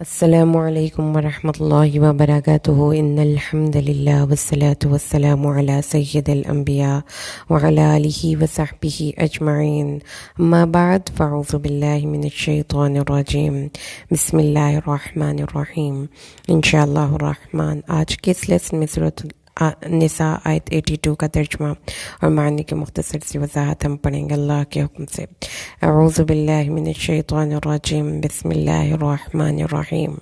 السلام علیکم ورحمۃ اللہ وبرکاتہ ان الحمد للہ والصلاة والسلام علی سید الانبیاء وعلی آلہ وصحبہ اجمعین اما بعد فاعوذ باللہ من الشیطان الرجیم بسم اللہ الرحمن الرحیم انشاءاللہ الرحمن آج کے اس لیسن میں سورۃ نساء آیت 82 کا ترجمہ اور معنی کی مختصر سی وضاحت ہم پڑھیں گے اللہ کے حکم سے۔ اعوذ باللہ من الشیطان الرجیم بسم اللہ الرحمن الرحیم۔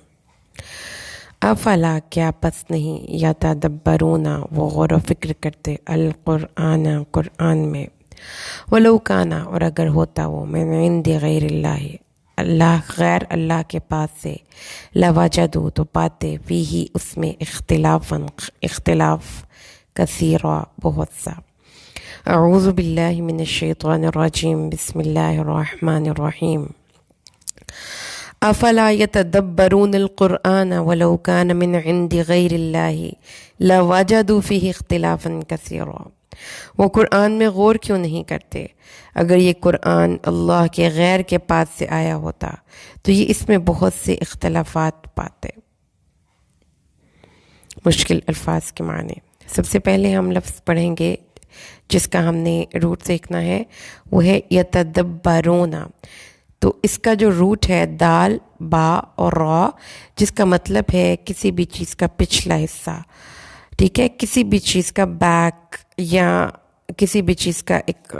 افلا کیا پس نہیں یتدبرون وہ غور و فکر کرتے القرآن قرآن میں، ولو کانا اور اگر ہوتا وہ من عند غیر اللہ غیر اللہ کے پاس سے، لوجدوا تو پاتے فیہ اس میں اختلاف کثیرا بہت سا۔ اعوذ باللہ من الشیطان الرجیم بسم اللہ الرحمن الرحیم۔ افلا یتدبرون القرآن ولو کان من عند غیر اللہ لوجدوا فیہ اختلافا کثیرا۔ وہ قرآن میں غور کیوں نہیں کرتے؟ اگر یہ قرآن اللہ کے غیر کے پاس سے آیا ہوتا تو یہ اس میں بہت سے اختلافات پاتے۔ مشکل الفاظ کے معنی۔ سب سے پہلے ہم لفظ پڑھیں گے جس کا ہم نے روٹ سیکھنا ہے، وہ ہے یتدبرون۔ تو اس کا جو روٹ ہے دال با اور را، جس کا مطلب ہے کسی بھی چیز کا پچھلا حصہ، ٹھیک ہے، کسی بھی چیز کا بیک یا کسی بھی چیز کا ایک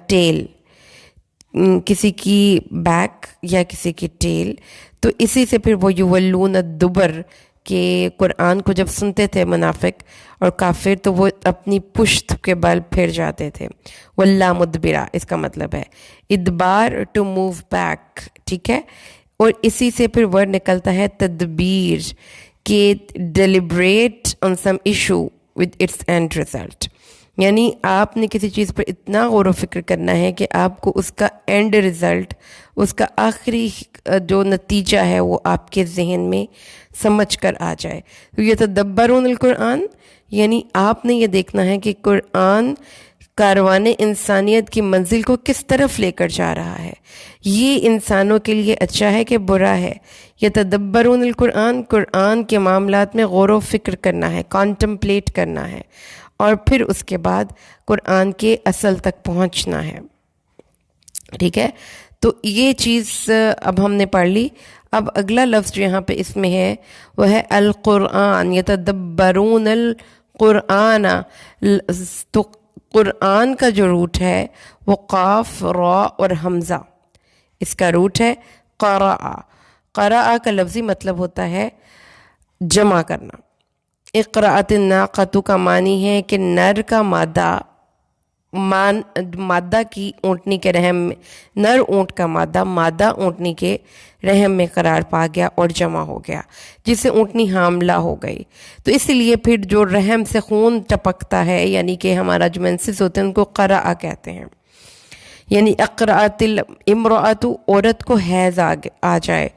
ٹیل، کسی کی بیک یا کسی کی ٹیل۔ تو اسی سے پھر وہ یولون الدبر کہ قرآن کو جب سنتے تھے منافق اور کافر تو وہ اپنی پشت کے بل پھر جاتے تھے۔ واللہ مدبرہ اس کا مطلب ہے ادبار، ٹو موو بیک، ٹھیک ہے۔ اور اسی سے پھر ورڈ نکلتا ہے تدبیر کہ deliberate on some issue with its and result, یعنی آپ نے کسی چیز پر اتنا غور و فکر کرنا ہے کہ آپ کو اس کا اینڈ رزلٹ، اس کا آخری جو نتیجہ ہے وہ آپ کے ذہن میں سمجھ کر آ جائے۔ تو یہ تدبرون القرآن یعنی آپ نے یہ دیکھنا ہے کہ قرآن کاروان انسانیت کی منزل کو کس طرف لے کر جا رہا ہے، یہ انسانوں کے لیے اچھا ہے کہ برا ہے۔ یتدبرون القرآن، قرآن کے معاملات میں غور و فکر کرنا ہے، کانٹمپلیٹ کرنا ہے، اور پھر اس کے بعد قرآن کے اصل تک پہنچنا ہے، ٹھیک ہے۔ تو یہ چیز اب ہم نے پڑھ لی۔ اب اگلا لفظ جو یہاں پہ اس میں ہے وہ ہے القرآن، یتدبرون القرآن۔ تو قرآن کا جو روٹ ہے وہ قاف، را اور حمزہ، اس کا روٹ ہے قرأ۔ قرأ کا لفظی مطلب ہوتا ہے جمع کرنا۔ اقرأت الناقۃ کا معنی ہے کہ نر کا مادہ کی اونٹنی کے رحم میں، نر اونٹ کا مادہ اونٹنی کے رحم میں قرار پا گیا اور جمع ہو گیا، جس سے اونٹنی حاملہ ہو گئی۔ تو اس لیے پھر جو رحم سے خون ٹپکتا ہے، یعنی کہ ہمارا جو منسز ہوتے ہیں ان کو قرأ کہتے ہیں۔ یعنی اقرأت الامرأۃ، عورت کو حیض آ جائے۔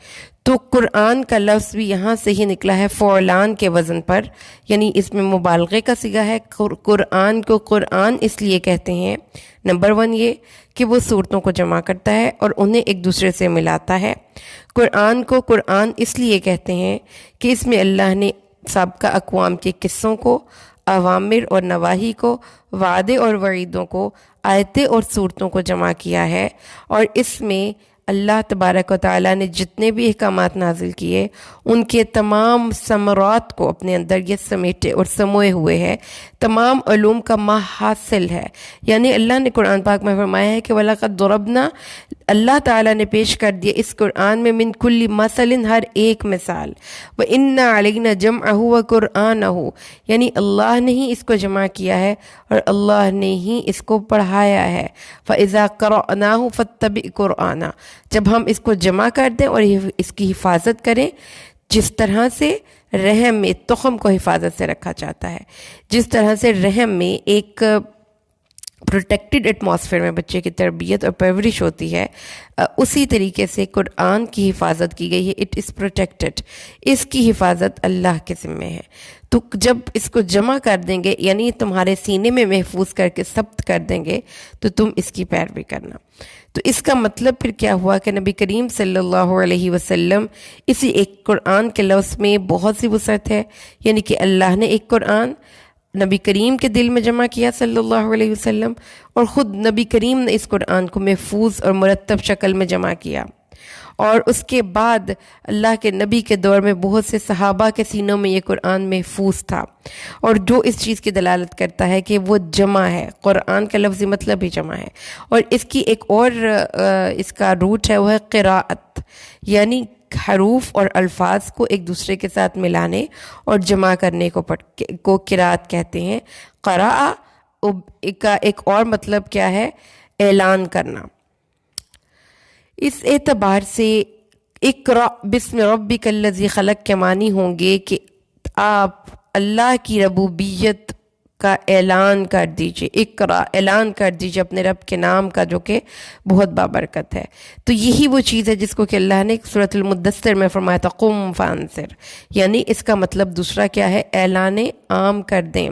تو قرآن کا لفظ بھی یہاں سے ہی نکلا ہے فعلان کے وزن پر، یعنی اس میں مبالغے کا صیغہ ہے۔ قرآن کو قرآن اس لیے کہتے ہیں، نمبر 1 یہ کہ وہ صورتوں کو جمع کرتا ہے اور انہیں ایک دوسرے سے ملاتا ہے۔ قرآن کو قرآن اس لیے کہتے ہیں کہ اس میں اللہ نے سابقہ اقوام کے قصوں کو، اوامر اور نواہی کو، وعدے اور وعیدوں کو، آیتیں اور صورتوں کو جمع کیا ہے، اور اس میں اللہ تبارک و تعالیٰ نے جتنے بھی احکامات نازل کیے ان کے تمام ثمرات کو اپنے اندر یہ سمیٹے اور سموئے ہوئے ہے، تمام علوم کا محاصل ہے۔ یعنی اللہ نے قرآن پاک میں فرمایا ہے کہ وَلَقَدْ ضَرَبْنَا، اللہ تعالیٰ نے پیش کر دیا اس قرآن میں من کل مثل، ہر ایک مثال، وَإِنَّ عَلَيْنَا جَمْعَهُ وَقُرْآنَهُ، یعنی اللہ نے ہی اس کو جمع کیا ہے اور اللہ نے ہی اس کو پڑھایا ہے۔ فَإِذَا قَرَأْنَاهُ فَاتَّبِعْ قُرْآنَهُ، جب ہم اس کو جمع کر دیں اور اس کی حفاظت کریں، جس طرح سے رحم میں تخم کو حفاظت سے رکھا جاتا ہے، جس طرح سے رحم میں ایک پروٹیکٹڈ ایٹماسفیئر میں بچے کی تربیت اور پرورش ہوتی ہے، اسی طریقے سے قرآن کی حفاظت کی گئی ہے. اٹ از پروٹیکٹڈ، اس کی حفاظت اللہ کے ذمہ ہے. تو جب اس کو جمع کر دیں گے، یعنی تمہارے سینے میں محفوظ کر کے ثبت کر دیں گے، تو تم اس کی پیروی کرنا. تو اس کا مطلب پھر کیا ہوا کہ نبی کریم صلی اللہ علیہ وسلم اسی ایک قرآن کے لفظ میں بہت سی وسعت ہے، یعنی کہ اللہ نے ایک قرآن نبی کریم کے دل میں جمع کیا صلی اللہ علیہ وسلم، اور خود نبی کریم نے اس قرآن کو محفوظ اور مرتب شکل میں جمع کیا. اور اس کے بعد اللہ کے نبی کے دور میں بہت سے صحابہ کے سینوں میں یہ قرآن محفوظ تھا، اور جو اس چیز کی دلالت کرتا ہے کہ وہ جمع ہے. قرآن کا لفظی مطلب ہی جمع ہے. اور اس کی ایک اور اس کا روٹ ہے، وہ ہے قراءت، یعنی حروف اور الفاظ کو ایک دوسرے کے ساتھ ملانے اور جمع کرنے کو قراءت کہتے ہیں. قراء کا ایک اور مطلب کیا ہے؟ اعلان کرنا. اس اعتبار سے اقرأ بسم ربک الذی خلق کے معنی ہوں گے کہ آپ اللہ کی ربوبیت کا اعلان کر دیجئے. اقرأ، اعلان کر دیجئے اپنے رب کے نام کا، جو کہ بہت بابرکت ہے. تو یہی وہ چیز ہے جس کو کہ اللہ نے سورۃ المدثر میں فرمایا تھا قم فانذر، یعنی اس کا مطلب دوسرا کیا ہے؟ اعلان عام کر دیں،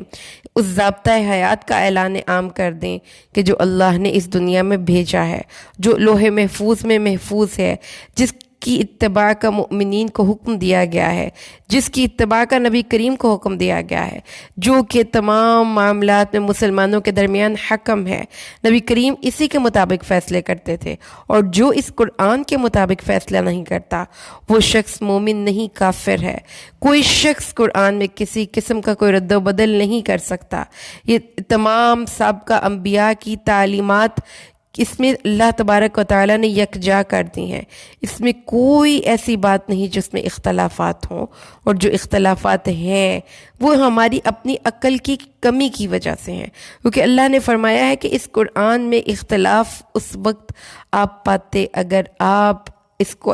اس ضابطۂ حیات کا اعلان عام کر دیں کہ جو اللہ نے اس دنیا میں بھیجا ہے، جو لوح محفوظ میں محفوظ ہے، جس کی اتباع کا مؤمنین کو حکم دیا گیا ہے، جس کی اتباع کا نبی کریم کو حکم دیا گیا ہے، جو کہ تمام معاملات میں مسلمانوں کے درمیان حکم ہے. نبی کریم اسی کے مطابق فیصلے کرتے تھے، اور جو اس قرآن کے مطابق فیصلہ نہیں کرتا وہ شخص مومن نہیں، کافر ہے. کوئی شخص قرآن میں کسی قسم کا کوئی رد و بدل نہیں کر سکتا. یہ تمام سابقہ انبیاء کی تعلیمات اس میں اللہ تبارک و تعالیٰ نے یکجا کر دی ہیں. اس میں کوئی ایسی بات نہیں جس میں اختلافات ہوں، اور جو اختلافات ہیں وہ ہماری اپنی عقل کی کمی کی وجہ سے ہیں، کیونکہ اللہ نے فرمایا ہے کہ اس قرآن میں اختلاف اس وقت آپ پاتے اگر آپ اس کو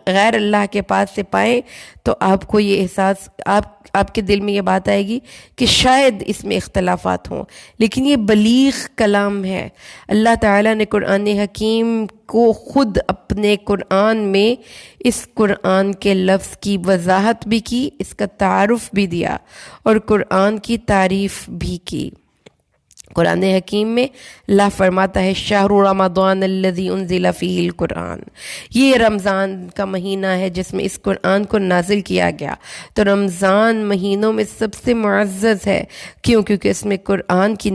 غیر اللہ کے پاس سے پائیں، تو آپ کو یہ احساس، آپ کے دل میں یہ بات آئے گی کہ شاید اس میں اختلافات ہوں. لیکن یہ بلیغ کلام ہے. اللہ تعالیٰ نے قرآن حکیم کو خود اپنے قرآن میں اس قرآن کے لفظ کی وضاحت بھی کی، اس کا تعارف بھی دیا، اور قرآن کی تعریف بھی کی. قرآن حکیم میں اللہ فرماتا ہے شہر رمضان الذی انزل فیہ القرآن، یہ رمضان کا مہینہ ہے جس میں اس قرآن کو نازل کیا گیا. تو رمضان مہینوں میں سب سے معزز ہے. کیونکہ اس میں قرآن کی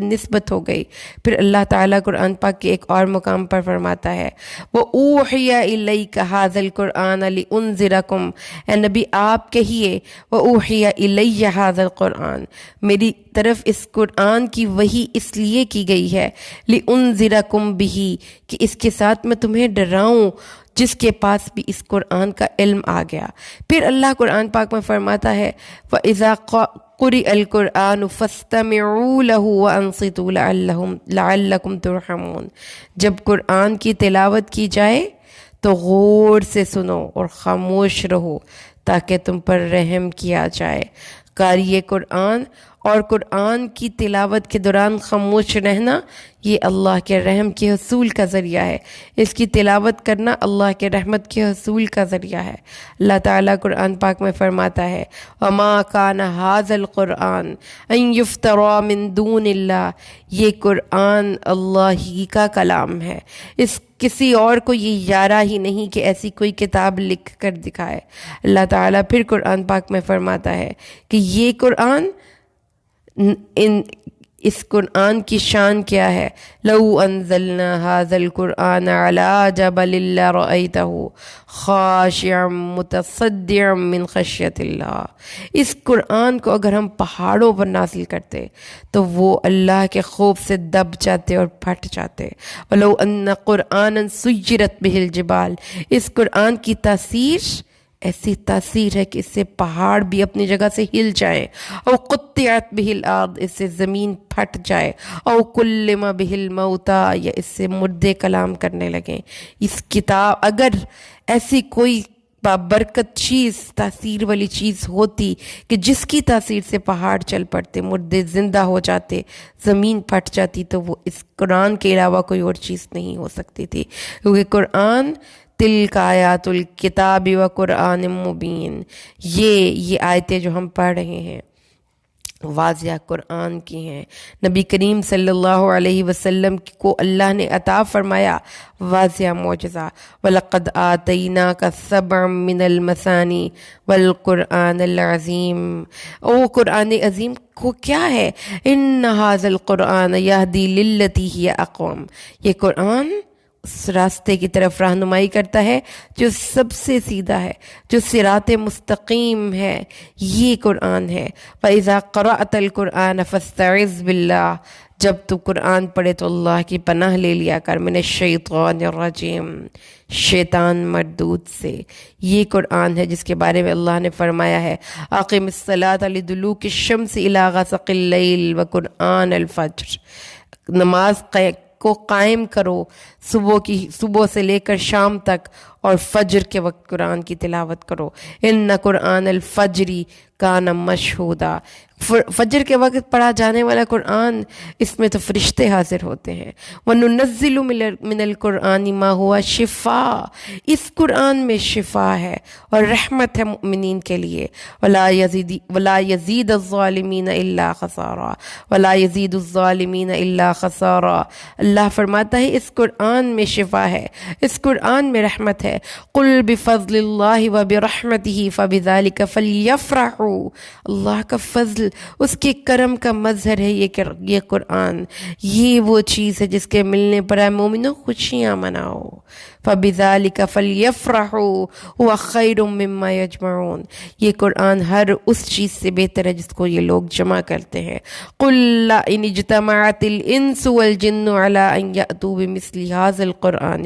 نسبت ہو گئی. پھر اللہ تعالیٰ قرآن پاک کے ایک اور مقام پر فرماتا ہے وَأُوحِيَ إِلَيْكَ هَذَا الْقُرْآنَ لِأُنذِرَكُمْ، اے نبی آپ کہیے وَأُوحِيَ إِلَيَّ هَذَا الْقُرْآنَ، میری طرف اس قرآن کی وحی اس لیے کی گئی ہے لِأُنذِرَكُمْ بِهِ، کہ اس کے ساتھ میں تمہیں ڈراؤں جس کے پاس بھی اس قرآن کا علم آ گیا. پھر اللہ قرآن پاک میں فرماتا ہے وَإِذَا قُرِئَ الْقُرْآنُ فَاسْتَمِعُوا لَهُ وَأَنصِتُوا لَعَلَّكُمْ تُرْحَمُونَ، جب قرآن کی تلاوت کی جائے تو غور سے سنو اور خاموش رہو تاکہ تم پر رحم کیا جائے. قاری قرآن اور قرآن کی تلاوت کے دوران خاموش رہنا یہ اللہ کے رحم کے حصول کا ذریعہ ہے. اس کی تلاوت کرنا اللہ کے رحمت کے حصول کا ذریعہ ہے. اللہ تعالیٰ قرآن پاک میں فرماتا ہے وَمَا كَانَ هَذَا الْقُرْآنُ أَن يُفْتَرَى مِن دُونِ اللَّهِ، یہ قرآن اللہ ہی کا کلام ہے، اس کسی اور کو یہ یارہ ہی نہیں کہ ایسی کوئی کتاب لکھ کر دکھائے. اللہ تعالیٰ پھر قرآن پاک میں فرماتا ہے کہ یہ قرآن، اس قرآن کی شان کیا ہے لَوْ أَنزَلْنَا هَذَا الْقُرْآنَ عَلَى جَبَلٍ لَرَأَيْتَهُ خَاشِعًا مُتَصَدِّعًا مِّن خَشْيَةِ اللَّهِ، اس قرآن کو اگر ہم پہاڑوں پر نازل کرتے تو وہ اللہ کے خوف سے دب جاتے اور پھٹ جاتے. وَلَوْ أَنَّ قُرْآنًا سُيِّرَتْ بِهِ الْجِبَالُ، اس قرآن کی تاثیر ایسی تاثیر ہے کہ اس سے پہاڑ بھی اپنی جگہ سے ہل جائیں، او قطعت بہ الارض، اس سے زمین پھٹ جائے، او کلم بہ الموتى، یا اس سے مردے کلام کرنے لگیں. اس کتاب اگر ایسی کوئی بابرکت چیز، تاثیر والی چیز ہوتی کہ جس کی تاثیر سے پہاڑ چل پڑتے، مردے زندہ ہو جاتے، زمین پھٹ جاتی، تو وہ اس قرآن کے علاوہ کوئی اور چیز نہیں ہو سکتی تھی، کیونکہ قرآن تلک آیات الکتاب و قرآن مبین، یہ آیتیں جو ہم پڑھ رہے ہیں واضح قرآن کی ہیں۔ نبی کریم صلی اللہ علیہ وسلم کو اللہ نے عطا فرمایا واضح معجزہ، وَلَقَدْ آتَيْنَاكَ سَبْعًا مِّنَ الْمَثَانِي وَالْقُرْآنِ الْعَظِيمِ۔ او قرآن عظیم کو کیا ہے؟ إِنَّ هَذَا الْقُرْآنَ يَهْدِي لِلَّتِي هِيَ أَقْوَمُ، یہ قرآن اس راستے کی طرف رہنمائی کرتا ہے جو سب سے سیدھا ہے، جو صراط مستقیم ہے، یہ قرآن ہے۔ فَإِذَا قَرَأْتَ الْقُرْآنَ فَاسْتَعِذْ بِاللَّهِ، جب تو قرآن پڑھے تو اللہ کی پناہ لے لیا کر، من الشیطان الرجیم، شیطان مردود سے۔ یہ قرآن ہے جس کے بارے میں اللہ نے فرمایا ہے اقم الصلاۃ لدلوک الشمس الی غسق اللیل وقرآن الفجر، نماز کو قائم کرو صبح سے لے کر شام تک، اور فجر کے وقت قرآن کی تلاوت کرو۔ ان قرآن الفجری کان مشہودا، فجر کے وقت پڑھا جانے والا قرآن، اس میں تو فرشتے حاضر ہوتے ہیں۔ وَنُنَزِّلُ مِنَ الْقُرْآنِ مَا هُوَ شِفَاء، اس قرآن میں شفا ہے اور رحمت ہے مؤمنین کے لیے۔ وَلَا يَزِيدُ الظَّالِمِينَ إِلَّا خَسَارًا، وَلَا يَزِيدُ الظَّالِمِينَ إِلَّا خَسَارًا، اللہ فرماتا ہے اس قرآن میں شفا ہے، اس قرآن میں رحمت ہے۔ قُلْ بِفَضْلِ اللَّهِ وَبِرَحْمَتِهِ فَبِذَلِكَ فَلْيَفْرَحُوا، اللہ کا فضل، اس کے کرم کا مظہر ہے یہ قرآن، یہ وہ چیز ہے جس کے ملنے پر اے مومنوں خوشیاں مناؤ۔ فَبِذَلِكَ فَلْيَفْرَحُوا هُوَ خَيْرٌ مِّمَّا يَجْمَعُونَ، یہ قرآن ہر اس چیز سے بہتر ہے جس کو یہ لوگ جمع کرتے ہیں۔ قُلْ لَئِنِ اجْتَمَعَتِ الْإِنسُ وَالْجِنُّ عَلَىٰ أَن يَأْتُوا بِمِثْلِ هَٰذَا الْقُرْآنِ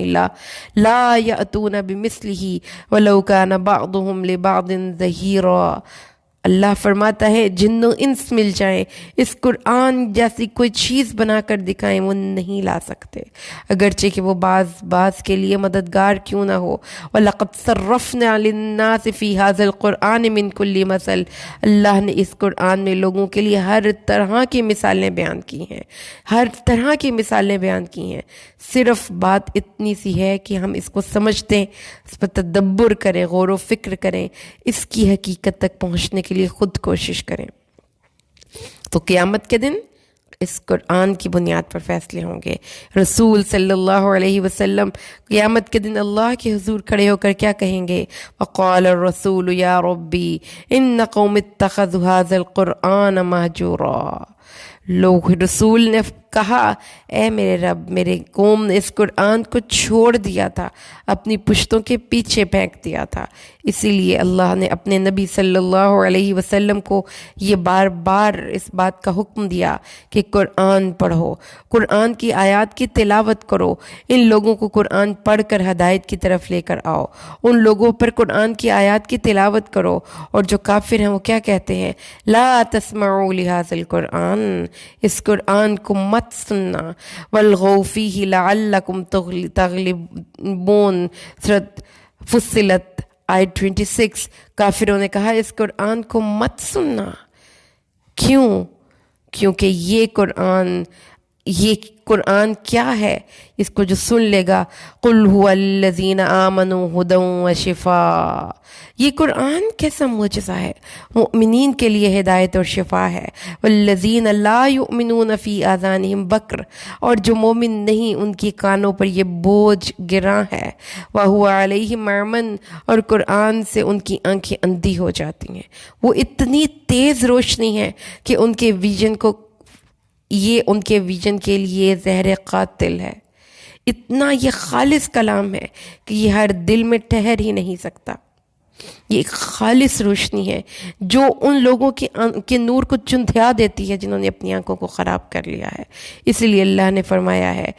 لَا يَأْتُونَ بِمِثْلِهِ وَلَوْ كَانَ بَعْضُهُمْ لِبَعْضٍ ظَهِيرًا، اللہ فرماتا ہے جن و انس مل جائیں اس قرآن جیسی کوئی چیز بنا کر دکھائیں، وہ نہیں لا سکتے، اگرچہ کہ وہ بعض کے لیے مددگار کیوں نہ ہو۔ وَلَقَدْ صَرَّفْنَا لِلنَّاسِ فِي هَٰذَا الْقُرْآنِ مِنْ كُلِّ مَثَلٍ، اللہ نے اس قرآن میں لوگوں کے لیے ہر طرح کی مثالیں بیان کی ہیں، ہر طرح کی مثالیں بیان کی ہیں، صرف بات اتنی سی ہے کہ ہم اس کو سمجھتے ہیں، اس پر تدبر کریں، غور و فکر کریں، اس کی حقیقت تک پہنچنے کے لیے خود کوشش کریں۔ تو قیامت کے دن اس قرآن کی بنیاد پر فیصلے ہوں گے۔ رسول صلی اللہ علیہ وسلم قیامت کے دن اللہ کے حضور کھڑے ہو کر کیا کہیں گے؟ وقال الرسول یا ربی ان قوم اتخذوا هذا القرآن مہجورا، لوگ رسول نے کہا اے میرے رب، میرے قوم نے اس قرآن کو چھوڑ دیا تھا، اپنی پشتوں کے پیچھے پھینک دیا تھا۔ اسی لیے اللہ نے اپنے نبی صلی اللہ علیہ وسلم کو یہ بار بار اس بات کا حکم دیا کہ قرآن پڑھو، قرآن کی آیات کی تلاوت کرو، ان لوگوں کو قرآن پڑھ کر ہدایت کی طرف لے کر آؤ، ان لوگوں پر قرآن کی آیات کی تلاوت کرو۔ اور جو کافر ہیں وہ کیا کہتے ہیں؟ لا تسمعوا لهذا القرآن، اس قرآن کو مت سننا، والغوا فیہ لعلکم تغلبون، سورۃ فصلت آیت 26۔ کافروں نے کہا اس قرآن کو مت سننا، کیوں؟ کیونکہ یہ قرآن کیا ہے؟ اس کو جو سن لے گا، قل هو الذین آمنوا ھدی وشفاء، یہ قرآن کیسا معجزہ ہے، مؤمنین کے لیے ہدایت اور شفا ہے۔ والذین لا یؤمنون فی آذانہم وقر، اور جو مومن نہیں ان کی کانوں پر یہ بوجھ گراں ہے۔ وہو علیہم عمی، اور قرآن سے ان کی آنکھیں اندھی ہو جاتی ہیں، وہ اتنی تیز روشنی ہے کہ ان کے ویژن کے لیے زہر قاتل ہے، اتنا یہ خالص کلام ہے کہ یہ ہر دل میں ٹھہر ہی نہیں سکتا۔ یہ ایک خالص روشنی ہے جو ان لوگوں کے نور کو چندھیا دیتی ہے جنہوں نے اپنی آنکھوں کو خراب کر لیا ہے۔ اسی لیے اللہ نے فرمایا ہے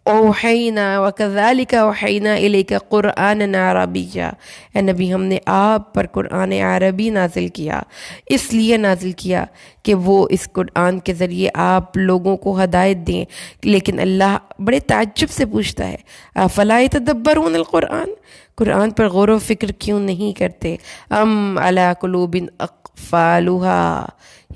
اوحینا وکذالک اوحینا الیک قرآن عربیا، اے نبی ہم نے آپ پر قرآن عربی نازل کیا، اس لیے نازل کیا کہ وہ اس قرآن کے ذریعے آپ لوگوں کو ہدایت دیں۔ لیکن اللہ بڑے تعجب سے پوچھتا ہے افلا یتدبرون القرآن، قرآن پر غور و فکر کیوں نہیں کرتے؟ ام علی قلوب اقفالها،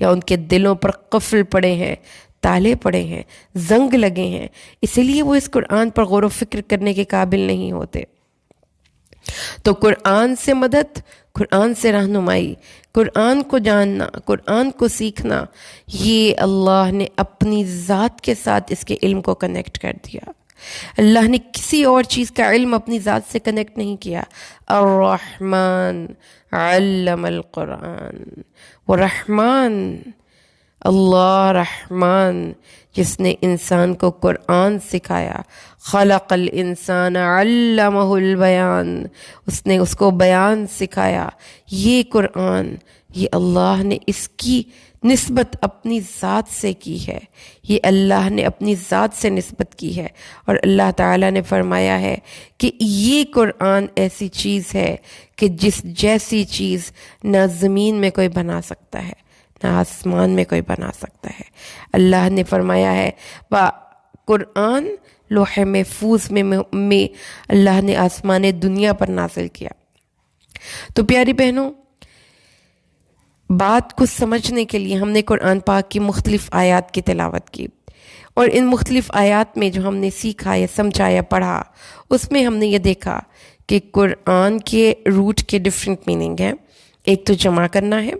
یا ان کے دلوں پر قفل پڑے ہیں، تالے پڑے ہیں، زنگ لگے ہیں، اسی لیے وہ اس قرآن پر غور و فکر کرنے کے قابل نہیں ہوتے۔ تو قرآن سے مدد، قرآن سے رہنمائی، قرآن کو جاننا، قرآن کو سیکھنا، یہ اللہ نے اپنی ذات کے ساتھ اس کے علم کو کنیکٹ کر دیا۔ اللہ نے کسی اور چیز کا علم اپنی ذات سے کنیکٹ نہیں کیا۔ الرحمن علم القرآن، وہ رحمان، اللہ رحمان جس نے انسان کو قرآن سکھایا۔ خلق الانسان علمہ البیان، اس نے اس کو بیان سکھایا۔ یہ قرآن، یہ اللہ نے اس کی نسبت اپنی ذات سے کی ہے، یہ اللہ نے اپنی ذات سے نسبت کی ہے، اور اللہ تعالیٰ نے فرمایا ہے کہ یہ قرآن ایسی چیز ہے کہ جس جیسی چیز نہ زمین میں کوئی بنا سکتا ہے، نہ آسمان میں کوئی بنا سکتا ہے۔ اللہ نے فرمایا ہے قرآن لوح محفوظ میں اللہ نے آسمان دنیا پر نازل کیا۔ تو پیاری بہنوں، بات کو سمجھنے کے لیے ہم نے قرآن پاک کی مختلف آیات کی تلاوت کی، اور ان مختلف آیات میں جو ہم نے سیکھا یا سمجھا یا پڑھا، اس میں ہم نے یہ دیکھا کہ قرآن کے روٹ کے ڈیفرنٹ میننگ ہیں۔ ایک تو جمع کرنا ہے،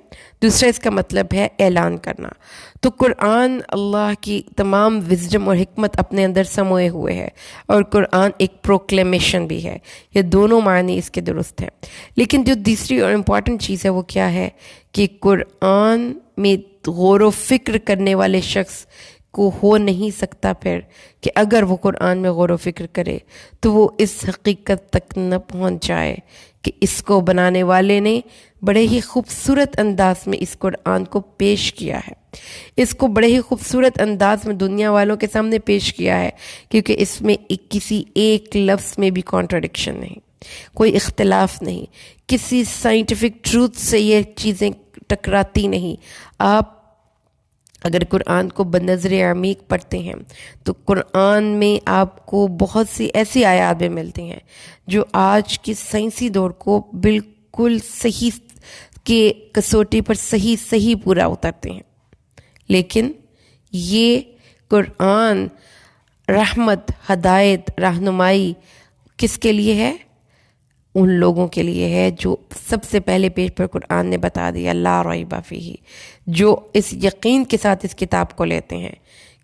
دوسرا اس کا مطلب ہے اعلان کرنا۔ تو قرآن اللہ کی تمام وزڈم اور حکمت اپنے اندر سموئے ہوئے ہے، اور قرآن ایک پروکلیمیشن بھی ہے۔ یہ دونوں معنی اس کے درست ہیں۔ لیکن جو تیسری اور امپورٹنٹ چیز ہے وہ کیا ہے کہ قرآن میں غور و فکر کرنے والے شخص کو ہو نہیں سکتا پھر کہ اگر وہ قرآن میں غور و فکر کرے تو وہ اس حقیقت تک نہ پہنچ جائے کہ اس کو بنانے والے نے بڑے ہی خوبصورت انداز میں اس قرآن کو پیش کیا ہے، اس کو بڑے ہی خوبصورت انداز میں دنیا والوں کے سامنے پیش کیا ہے، کیونکہ اس میں کسی ایک لفظ میں بھی کانٹرڈکشن نہیں، کوئی اختلاف نہیں، کسی سائنٹیفک ٹروتھ سے یہ چیزیں ٹکراتی نہیں۔ آپ اگر قرآن کو بنظر عمیق پڑھتے ہیں تو قرآن میں آپ کو بہت سی ایسی آیات بھی ملتی ہیں جو آج کی سائنسی دور کو بالکل صحیح کے کسوٹی پر صحیح پورا اترتے ہیں۔ لیکن یہ قرآن رحمت، ہدایت، رہنمائی کس کے لیے ہے؟ ان لوگوں کے لیے ہے جو سب سے پہلے پیج پر قرآن نے بتا دیا لا ریب فیہ، جو اس یقین کے ساتھ اس کتاب کو لیتے ہیں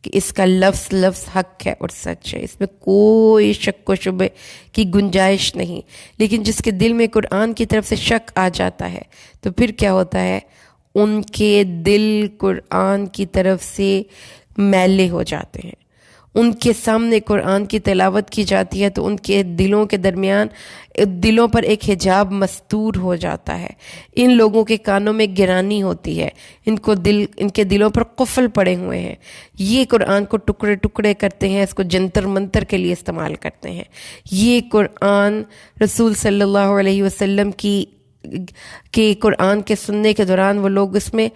کہ اس کا لفظ حق ہے اور سچ ہے، اس میں کوئی شک و شبہ کی گنجائش نہیں۔ لیکن جس کے دل میں قرآن کی طرف سے شک آ جاتا ہے تو پھر کیا ہوتا ہے؟ ان کے دل قرآن کی طرف سے میلے ہو جاتے ہیں۔ ان کے سامنے قرآن کی تلاوت کی جاتی ہے تو ان کے دلوں کے درمیان دلوں پر ایک حجاب مستور ہو جاتا ہے، ان لوگوں کے کانوں میں گرانی ہوتی ہے، ان کے دلوں پر قفل پڑے ہوئے ہیں، یہ قرآن کو ٹکڑے ٹکڑے کرتے ہیں، اس کو جنتر منتر کے لیے استعمال کرتے ہیں۔ یہ قرآن رسول صلی اللہ علیہ وسلم کے قرآن کے سننے کے دوران وہ لوگ اس میں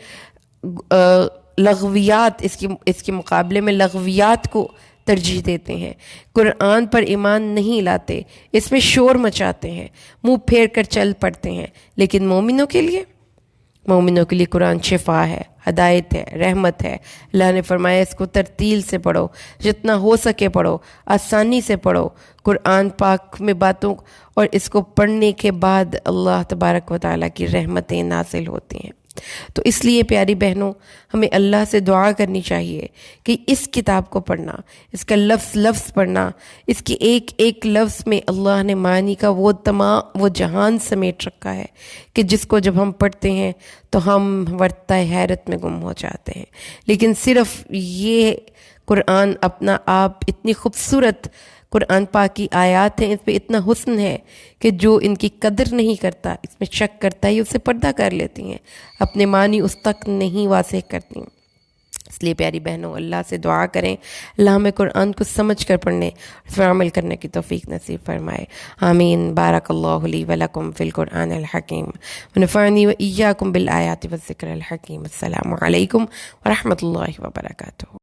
لغویات، اس کے مقابلے میں لغویات کو ترجیح دیتے ہیں، قرآن پر ایمان نہیں لاتے، اس میں شور مچاتے ہیں، منہ پھیر کر چل پڑتے ہیں۔ لیکن مومنوں کے لیے قرآن شفا ہے، ہدایت ہے، رحمت ہے۔ اللہ نے فرمایا اس کو ترتیل سے پڑھو، جتنا ہو سکے پڑھو، آسانی سے پڑھو۔ قرآن پاک میں باتوں اور اس کو پڑھنے کے بعد اللہ تبارک و تعالیٰ کی رحمتیں نازل ہوتی ہیں۔ تو اس لیے پیاری بہنوں، ہمیں اللہ سے دعا کرنی چاہیے کہ اس کتاب کو پڑھنا، اس کا لفظ پڑھنا، اس کے ایک ایک لفظ میں اللہ نے معنی کا وہ جہان سمیٹ رکھا ہے کہ جس کو جب ہم پڑھتے ہیں تو ہم ورطہ حیرت میں گم ہو جاتے ہیں۔ لیکن صرف یہ قرآن اپنا آپ اتنی خوبصورت قرآن پاک کی آیات ہیں، اس پہ اتنا حسن ہے کہ جو ان کی قدر نہیں کرتا، اس میں شک کرتا ہے، یہ اسے پردہ کر لیتی ہیں، اپنے معنی اس تک نہیں واضح کرتی۔ اس لیے پیاری بہنوں اللہ سے دعا کریں اللہ ہمیں قرآن کو سمجھ کر پڑھنے اس پر عمل کرنے کی توفیق نصیب فرمائے آمین بارک اللہ لی ولکم فی القرآن الحکیم ونفعنی وإیاکم بالآیات والذکر الحکیم السلام علیکم ورحمۃ اللہ وبرکاتہ